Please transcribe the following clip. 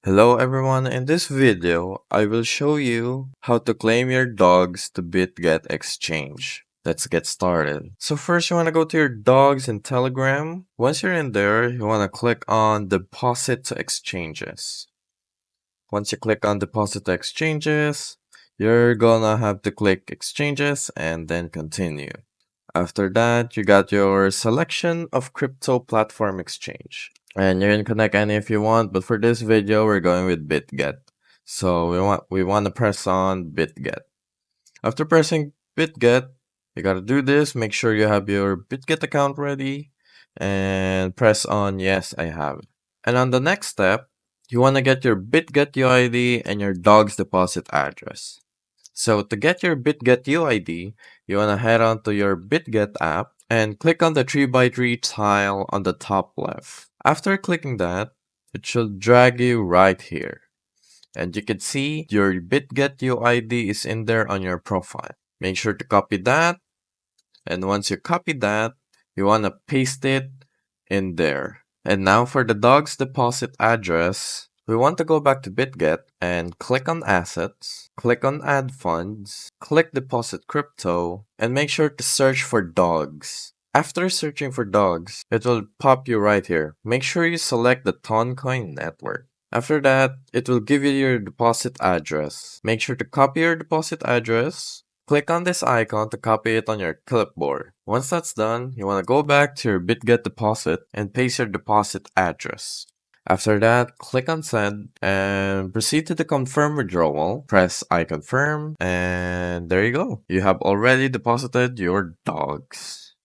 Hello everyone, in this video, I will show you how to claim your dogs to Bitget exchange. Let's get started. So first you want to go to your dogs in Telegram. Once you're in there, you want to click on deposit to exchanges. Once you click on deposit to exchanges, you're gonna have to click exchanges and then continue. After that, you got your selection of crypto platform exchange. And you can connect any if you want, but for this video, we're going with Bitget. So we want to press on Bitget. After pressing Bitget, you gotta do this. Make sure you have your Bitget account ready, and press on Yes, I have. And on the next step, you want to get your Bitget UID and your dog's deposit address. So to get your Bitget UID, you want to head on to your Bitget app and click on the 3x3 tile on the top left. After clicking that, it should drag you right here. And you can see your Bitget UID is in there on your profile. Make sure to copy that. And once you copy that, you want to paste it in there. And now for the dog's deposit address, we want to go back to Bitget and click on Assets, click on Add Funds, click Deposit Crypto, and make sure to search for dogs. After searching for dogs, it will pop you right here. Make sure you select the Toncoin network. After that, it will give you your deposit address. Make sure to copy your deposit address. Click on this icon to copy it on your clipboard. Once that's done, you want to go back to your Bitget deposit and paste your deposit address. After that, click on send and proceed to the confirm withdrawal. Press I confirm and there you go. You have already deposited your dogs.